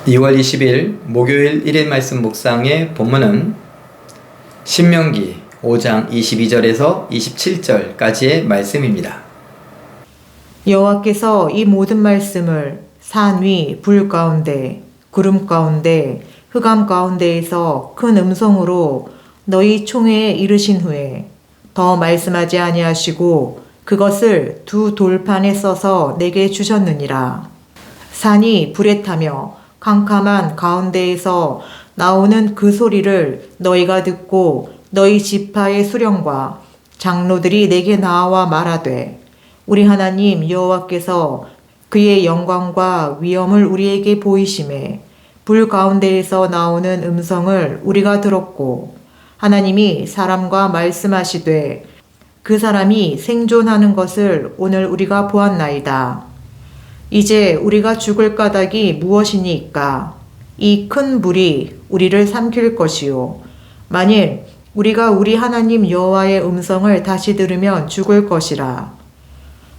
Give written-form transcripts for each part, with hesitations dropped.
2월 20일 목요일 1일 말씀 묵상의 본문은 신명기 5장 22절에서 27절까지의 말씀입니다. 여호와께서 이 모든 말씀을 산 위 불 가운데 구름 가운데 흑암 가운데에서 큰 음성으로 너희 총회에 이르신 후에 더 말씀하지 아니하시고 그것을 두 돌판에 써서 내게 주셨느니라. 산이 불에 타며 캄캄한 가운데에서 나오는 그 소리를 너희가 듣고 너희 지파의 수령과 장로들이 내게 나와 말하되 우리 하나님 여호와께서 그의 영광과 위엄을 우리에게 보이심에 불 가운데에서 나오는 음성을 우리가 들었고 하나님이 사람과 말씀하시되 그 사람이 생존하는 것을 오늘 우리가 보았나이다. 이제 우리가 죽을 까닭이 무엇이니까? 이 큰 불이 우리를 삼킬 것이요. 만일 우리가 우리 하나님 여호와의 음성을 다시 들으면 죽을 것이라.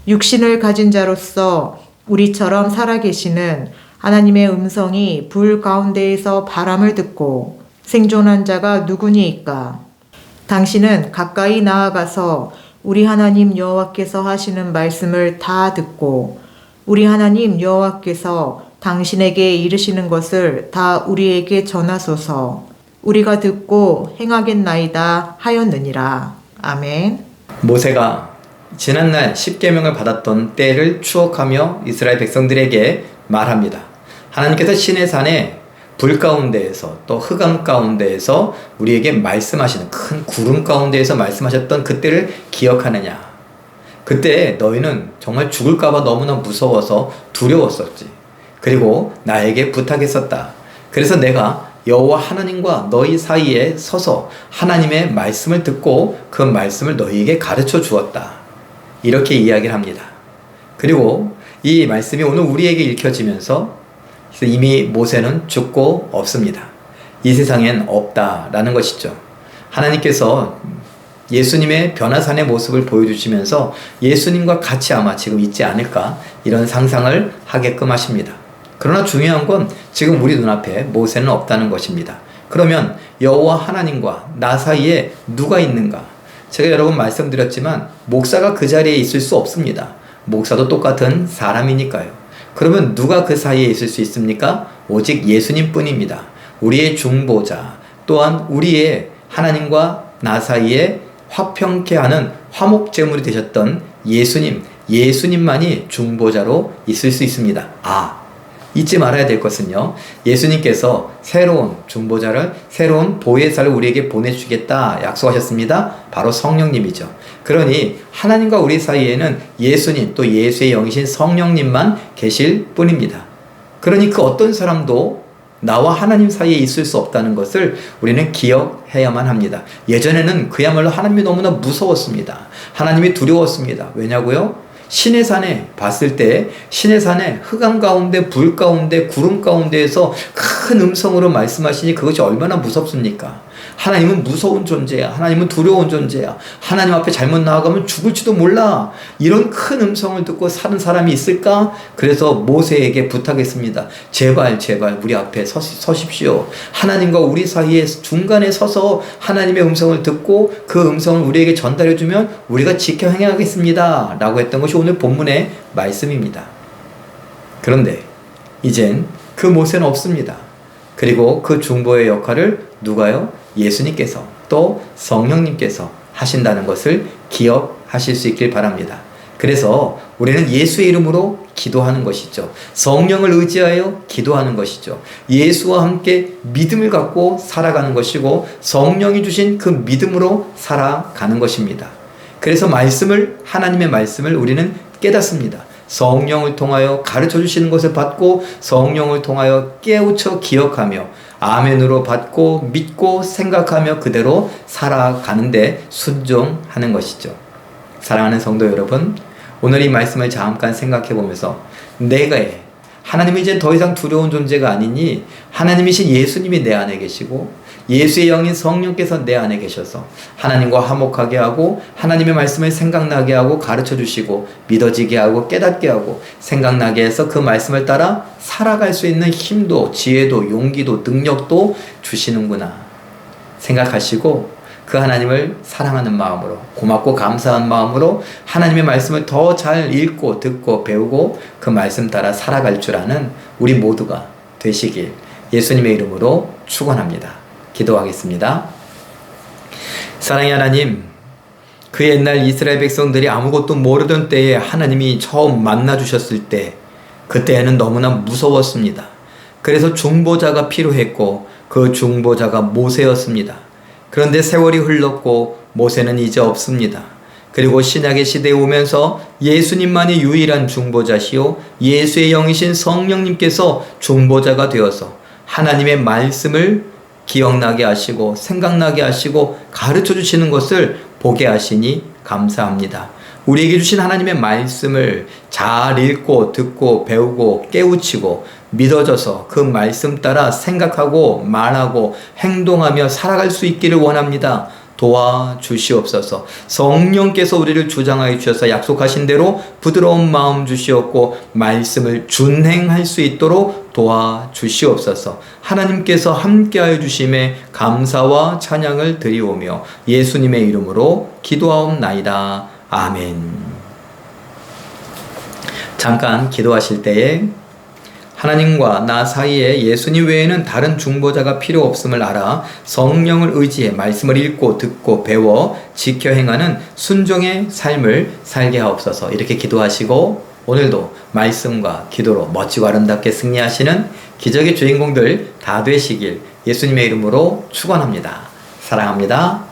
육신을 가진 자로서 우리처럼 살아계시는 하나님의 음성이 불 가운데에서 바람을 듣고 생존한 자가 누구니이까? 당신은 가까이 나아가서 우리 하나님 여호와께서 하시는 말씀을 다 듣고 우리 하나님 여호와께서 당신에게 이르시는 것을 다 우리에게 전하소서. 우리가 듣고 행하겠나이다 하였느니라. 아멘. 모세가 지난날 십계명을 받았던 때를 추억하며 이스라엘 백성들에게 말합니다. 하나님께서 시내산에 불 가운데에서 또 흑암 가운데에서 우리에게 말씀하시는 큰 구름 가운데에서 말씀하셨던 그때를 기억하느냐. 그때 너희는 정말 죽을까봐 너무나 무서워서 두려웠었지. 그리고 나에게 부탁했었다. 그래서 내가 여호와 하나님과 너희 사이에 서서 하나님의 말씀을 듣고 그 말씀을 너희에게 가르쳐 주었다. 이렇게 이야기를 합니다. 그리고 이 말씀이 오늘 우리에게 읽혀지면서 이미 모세는 죽고 없습니다. 이 세상엔 없다라는 것이죠. 하나님께서 예수님의 변화산의 모습을 보여주시면서 예수님과 같이 아마 지금 있지 않을까 이런 상상을 하게끔 하십니다. 그러나 중요한 건 지금 우리 눈앞에 모세는 없다는 것입니다. 그러면 여호와 하나님과 나 사이에 누가 있는가? 제가 여러 번 말씀드렸지만 목사가 그 자리에 있을 수 없습니다. 목사도 똑같은 사람이니까요. 그러면 누가 그 사이에 있을 수 있습니까? 오직 예수님 뿐입니다. 우리의 중보자, 또한 우리의 하나님과 나 사이에 화평케 하는 화목제물이 되셨던 예수님만이 중보자로 있을 수 있습니다. 잊지 말아야 될 것은요, 예수님께서 새로운 중보자를, 새로운 보혜사를 우리에게 보내주겠다 약속하셨습니다. 바로 성령님이죠. 그러니 하나님과 우리 사이에는 예수님, 또 예수의 영이신 성령님만 계실 뿐입니다. 그러니 그 어떤 사람도 나와 하나님 사이에 있을 수 없다는 것을 우리는 기억해야만 합니다. 예전에는 그야말로 하나님이 너무나 무서웠습니다. 하나님이 두려웠습니다. 왜냐고요? 시내산에 봤을 때 시내산에 흑암 가운데 불 가운데 구름 가운데에서 큰 음성으로 말씀하시니 그것이 얼마나 무섭습니까? 하나님은 무서운 존재야. 하나님은 두려운 존재야. 하나님 앞에 잘못 나아가면 죽을지도 몰라. 이런 큰 음성을 듣고 사는 사람이 있을까? 그래서 모세에게 부탁했습니다. 제발 우리 앞에 서십시오. 하나님과 우리 사이에 중간에 서서 하나님의 음성을 듣고 그 음성을 우리에게 전달해주면 우리가 지켜 행하겠습니다 라고 했던 것이 오늘 본문의 말씀입니다. 그런데 이젠 그 모세는 없습니다. 그리고 그 중보의 역할을 누가요? 예수님께서 또 성령님께서 하신다는 것을 기억하실 수 있길 바랍니다. 그래서 우리는 예수의 이름으로 기도하는 것이죠. 성령을 의지하여 기도하는 것이죠. 예수와 함께 믿음을 갖고 살아가는 것이고 성령이 주신 그 믿음으로 살아가는 것입니다. 그래서 하나님의 말씀을 우리는 깨닫습니다. 성령을 통하여 가르쳐 주시는 것을 받고 성령을 통하여 깨우쳐 기억하며 아멘으로 받고 믿고 생각하며 그대로 살아가는데 순종하는 것이죠. 사랑하는 성도 여러분, 오늘 이 말씀을 잠깐 생각해 보면서 하나님은 이제 더 이상 두려운 존재가 아니니 하나님이신 예수님이 내 안에 계시고 예수의 영인 성령께서 내 안에 계셔서 하나님과 화목하게 하고 하나님의 말씀을 생각나게 하고 가르쳐 주시고 믿어지게 하고 깨닫게 하고 생각나게 해서 그 말씀을 따라 살아갈 수 있는 힘도 지혜도 용기도 능력도 주시는구나 생각하시고 그 하나님을 사랑하는 마음으로 고맙고 감사한 마음으로 하나님의 말씀을 더 잘 읽고 듣고 배우고 그 말씀 따라 살아갈 줄 아는 우리 모두가 되시길 예수님의 이름으로 축원합니다. 기도하겠습니다. 사랑의 하나님, 그 옛날 이스라엘 백성들이 아무것도 모르던 때에 하나님이 처음 만나 주셨을 때 그때에는 너무나 무서웠습니다. 그래서 중보자가 필요했고 그 중보자가 모세였습니다. 그런데 세월이 흘렀고 모세는 이제 없습니다. 그리고 신약의 시대에 오면서 예수님만이 유일한 중보자시요 예수의 영이신 성령님께서 중보자가 되어서 하나님의 말씀을 기억나게 하시고 생각나게 하시고 가르쳐 주시는 것을 보게 하시니 감사합니다. 우리에게 주신 하나님의 말씀을 잘 읽고 듣고 배우고 깨우치고 믿어져서 그 말씀 따라 생각하고 말하고 행동하며 살아갈 수 있기를 원합니다. 도와주시옵소서. 성령께서 우리를 주장하여 주셔서 약속하신 대로 부드러운 마음 주시옵고 말씀을 준행할 수 있도록 도와주시옵소서. 하나님께서 함께하여 주심에 감사와 찬양을 드리오며 예수님의 이름으로 기도하옵나이다. 아멘. 잠깐 기도하실 때에 하나님과 나 사이에 예수님 외에는 다른 중보자가 필요 없음을 알아 성령을 의지해 말씀을 읽고 듣고 배워 지켜 행하는 순종의 삶을 살게 하옵소서. 이렇게 기도하시고 오늘도 말씀과 기도로 멋지고 아름답게 승리하시는 기적의 주인공들 다 되시길 예수님의 이름으로 축원합니다. 사랑합니다.